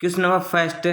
Question number first,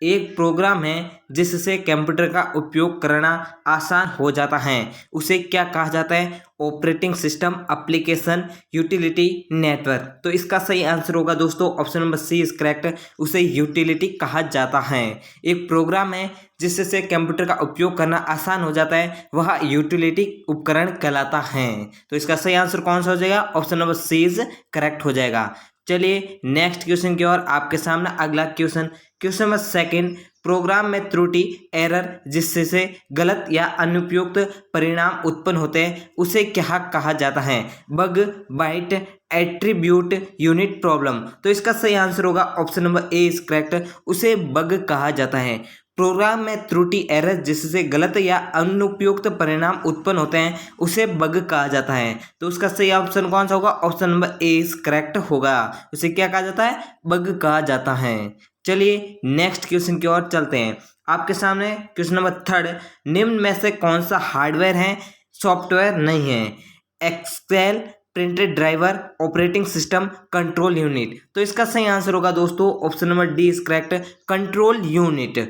एक programme है जिससे कंप्यूटर का उपयोग करना आसान हो जाता है, उसे क्या कहा जाता है? Operating system, application, utility, network. तो इसका सही आंसर होगा दोस्तों option number C is correct, उसे यूटिलिटी कहा जाता है। एक प्रोग्राम है जिससे कंप्यूटर का उपयोग करना आसान हो जाता है, वह यूटिलिटी उपकरण कहलाता है। तो इसका सही आंसर कौन सा हो जाएगा? Option number C is correct हो जाएगा। चलिए नेक्स्ट क्वेश्चन की ओर, आपके सामने अगला क्वेश्चन नंबर सेकंड, प्रोग्राम में त्रुटि, एरर जिससे गलत या अनुपयुक्त परिणाम उत्पन्न होते हैं, उसे क्या कहा जाता है? Bug, byte, attribute, unit problem. तो इसका सही आंसर होगा option number A is correct, उसे बग कहा जाता है। प्रोग्राम में त्रुटि, एरर जिससे गलत या अनुपयुक्त परिणाम उत्पन्न होते हैं, उसे बग कहा जाता है। तो उसका सही ऑप्शन कौन सा होगा? Option number A is correct होगा, उसे क्या कहा जाता है? बग कहा जाता है। चलिए नेक्स्ट क्वेश्चन की ओर चलते हैं। आपके सामने क्वेश्चन नंबर थर्ड, निम्न में से कौन सा हार्डवेयर है, सॉफ्टवेयर नहीं है? Excel, printed driver, operating system, control unit. तो इसका सही आंसर होगा दोस्तों option number D is correct, control unit.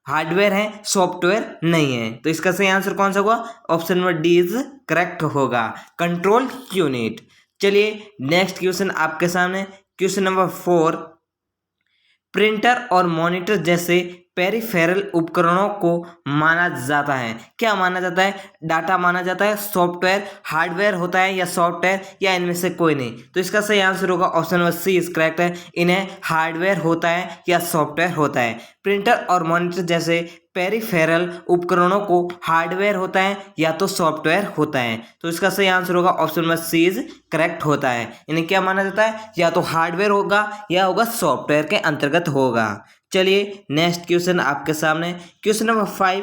Hardware है, सॉफ्टवेयर नहीं है। तो इसका सही आंसर कौन सा होगा? Option number D is correct होगा, कंट्रोल यूनिट। चलिए नेक्स्ट क्वेश्चन आपके सामने क्वेश्चन नंबर फोर, प्रिंटर और मॉनिटर जैसे पेरिफेरल उपकरणों को माना जाता है, क्या माना जाता है? डाटा माना जाता है, सॉफ्टवेयर, हार्डवेयर होता है या सॉफ्टवेयर, या इनमें से कोई नहीं। तो इसका सही आंसर होगा option number C is correct है, इन्हें हार्डवेयर होता है या सॉफ्टवेयर होता है। प्रिंटर और मॉनिटर जैसे पेरिफेरल उपकरणों को हार्डवेयर होता है या तो सॉफ्टवेयर होता है। तो इसका सही आंसर होगा option number C is correct होता है, इन्हें क्या माना जाता है? या तो हार्डवेयर होगा या होगा सॉफ्टवेयर के अंतर्गत होगा। चलिए नेक्स्ट क्वेश्चन आपके सामने क्वेश्चन नंबर 5,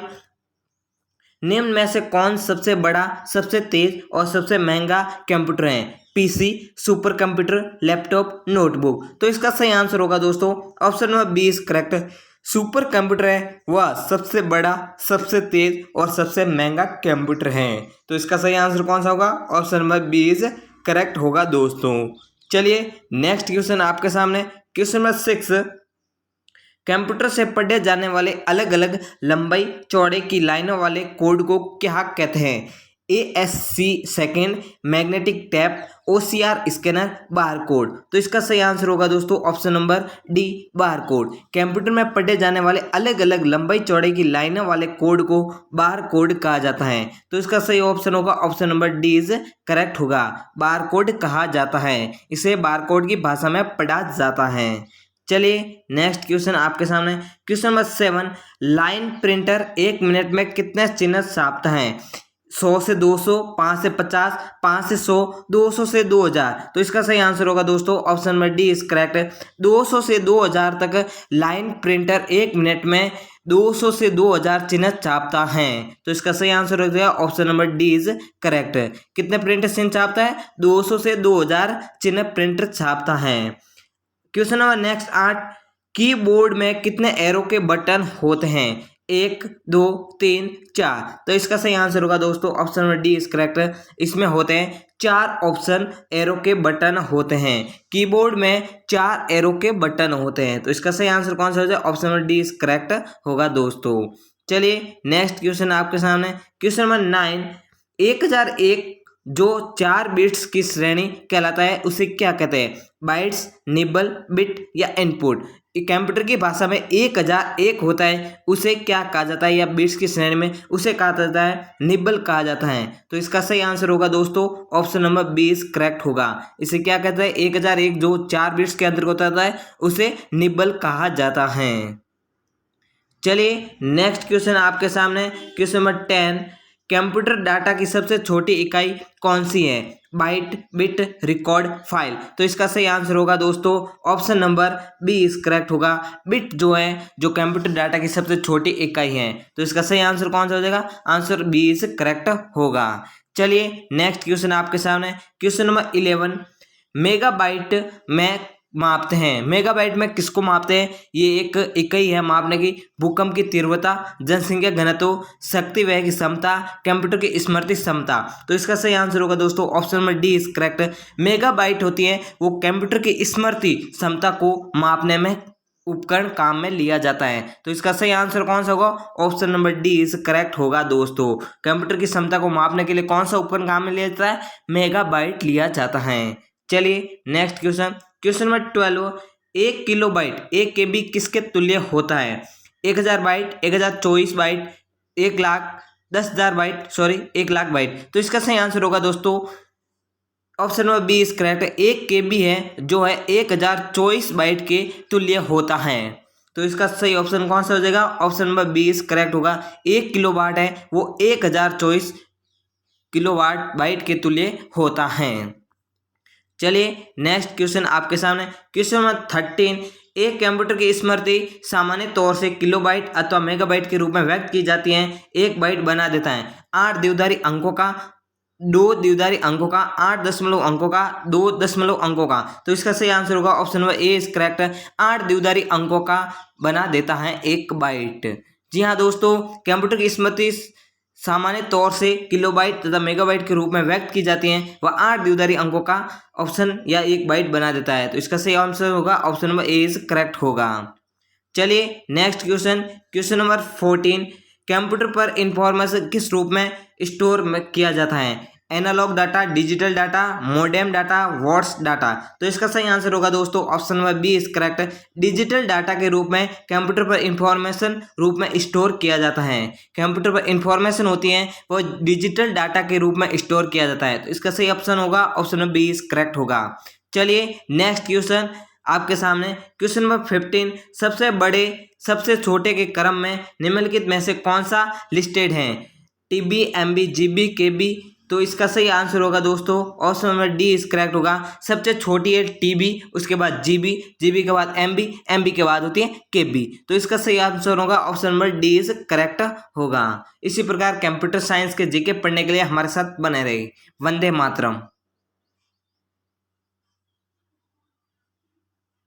निम्न में से कौन सबसे बड़ा, सबसे तेज और सबसे महंगा कंप्यूटर है? PC, super computer, laptop, notebook. तो इसका सही आंसर होगा दोस्तों option number B is correct, super computer है वह सबसे बड़ा, सबसे तेज और सबसे महंगा कंप्यूटर है। तो इसका सही आंसर कौन सा होगा? Option number B is correct होगा दोस्तों। चलिए नेक्स्ट क्वेश्चन आपके सामने क्वेश्चन नंबर 6, कंप्यूटर से पढ़े जाने वाले अलग अलग लंबाई चौड़े की लाइनों वाले कोड को क्या कहते हैं? ASC second, magnetic tap, OCR scanner, bar code. तो इसका सही आंसर होगा दोस्तों option number D, bar code. Computer में पढ़े जाने वाले अलग अलग लंबाई चौड़े की लाइनों वाले कोड को बार कोड कहा जाता है। तो इसका सही ऑप्शन होगा option number D is correct होगा, बार कोड कहा जाता है, इसे बार कोड की भाषा में पढ़ा जाता है। चलिए नेक्स्ट क्वेश्चन आपके सामने question number 7, line printer 1 minute में कितने चिन्ह छापता है? 100 से 200, 5 से 50, 5 से 100, 200 से 2000। तो इसका सही आंसर होगा दोस्तों option number D is correct, 200 से 2000 तक लाइन प्रिंटर 1 मिनट में 200 से 2000 चिन्ह छापता है। तो इसका सही आंसर हो जाएगा option number D is correct. कितने प्रिंटर चिन्ह छापता है? 200 से 2000 चिन्ह प्रिंटर छापता है। क्वेश्चन नंबर नेक्स्ट 8, कीबोर्ड में कितने एरो के बटन होते हैं? 1, 2, 3, 4। तो इसका सही आंसर होगा दोस्तों option number D is correct, इसमें होते हैं 4 ऑप्शन एरो के बटन होते हैं। कीबोर्ड में 4 एरो के बटन होते हैं। तो इसका सही आंसर कौन सा हो जाए? Option number D is correct होगा दोस्तों। चलिए नेक्स्ट क्वेश्चन आपके सामने क्वेश्चन नंबर 9, 1001 जो 4 बिट्स की श्रेणी कहलाता है, उसे क्या कहते हैं? बाइट्स, निबल, बिट या इनपुट। कंप्यूटर की भाषा में 1001 होता है, उसे क्या कहा जाता है? या बिट्स की श्रेणी में उसे कहा जाता है निबल कहा जाता है। तो इसका सही आंसर होगा दोस्तों option number B is correct होगा, इसे क्या कहते हैं? 1001 जो 4 बिट्स के अंतर्गत होता है, उसे निबल कहा जाता है। चलिए नेक्स्ट क्वेश्चन आपके सामने क्वेश्चन नंबर 10, कंप्यूटर डाटा की सबसे छोटी इकाई कौन सी है? Byte, bit, record, file. तो इसका सही आंसर होगा दोस्तों option number B is correct होगा, बिट जो है जो कंप्यूटर डाटा की सबसे छोटी इकाई है। तो इसका सही आंसर कौन सा हो जाएगा? आंसर बी इज करेक्ट होगा। चलिए नेक्स्ट क्वेश्चन आपके सामने क्वेश्चन नंबर 11, मेगाबाइट में मापते हैं। मेगाबाइट में किसको मापते हैं? ये एक इकाई है मापने की। भूकंप की तीव्रता, जनसंख्या घनत्व, शक्ति वह की क्षमता, कंप्यूटर की स्मृति क्षमता। तो इसका सही आंसर होगा दोस्तों option number D is correct. Megabyte होती है वो कंप्यूटर की स्मृति क्षमता को मापने में उपकरण काम में लिया जाता है। तो इसका सही आंसर कौन सा होगा? Option number D is correct होगा दोस्तों। कंप्यूटर की क्षमता को मापने के लिए कौन सा उपकरण काम में लिया जाता है? मेगाबाइट लिया जाता है। चलिए next question, question number 12, 1 kilobyte 1 KB किसके तुल्य होता है? 1000 byte, 1024 byte, 1 lakh, 10,000 byte, sorry 1 lakh byte. तो इसका सही आंसर होगा दोस्तों option number B is correct. 1 KB है जो है 1024 बाइट के तुल्य होता है। तो इसका सही ऑप्शन कौन सा हो जाएगा? Option number B is correct होगा। 1 किलोवाट है वो 1024 किलोवाट बाइट के तुल्य होता है। चलिए नेक्स्ट क्वेश्चन आपके सामने, क्वेश्चन नंबर 13, एक कंप्यूटर की स्मृति सामान्य तौर से किलोबाइट अथवा मेगाबाइट के रूप में व्यक्त की जाती है। 1 बाइट बना देता है 8 द्विआधारी अंकों का, 2 द्विआधारी अंकों का, 8 दशमलव अंकों का, 2 दशमलव अंकों का। तो इसका सही आंसर होगा option number A is correct. 8 द्विआधारी अंकों का बना देता है 1 बाइट। जी हाँ दोस्तों, कंप्यूटर की स्मृति सामान्य तौर से किलोबाइट तथा मेगाबाइट के रूप में व्यक्त की जाती है। वह 8 द्विआधारी अंकों का ऑप्शन या 1 बाइट बना देता है। तो इसका सही आंसर होगा option number A is correct होगा। चलिए next question, question number 14, computer पर इंफॉर्मेशन किस रूप में स्टोर किया जाता है? Analog data, digital data, modem data, words data. तो इसका सही आंसर होगा दोस्तों option number B is correct. Digital data के रूप में कंप्यूटर पर इंफॉर्मेशन रूप में स्टोर किया जाता है। कंप्यूटर पर इंफॉर्मेशन होती है वो डिजिटल डाटा के रूप में स्टोर किया जाता है। तो इसका सही ऑप्शन होगा option number B is correct होगा। चलिए नेक्स्ट क्वेश्चन आपके सामने, क्वेश्चन नंबर 15, सबसे बड़े सबसे छोटे के क्रम में निम्नलिखित में से कौन सा लिस्टेड है? TB, MB, GB, KB। तो इसका सही आंसर होगा दोस्तों option number D is correct होगा। सबसे छोटी है TB, उसके बाद GB, GB के बाद MB, MB के बाद होती है KB। तो इसका सही आंसर होगा option number D is correct होगा। इसी प्रकार कंप्यूटर साइंस के जीके पढ़ने के लिए हमारे साथ बने रहिए। वंदे मातरम।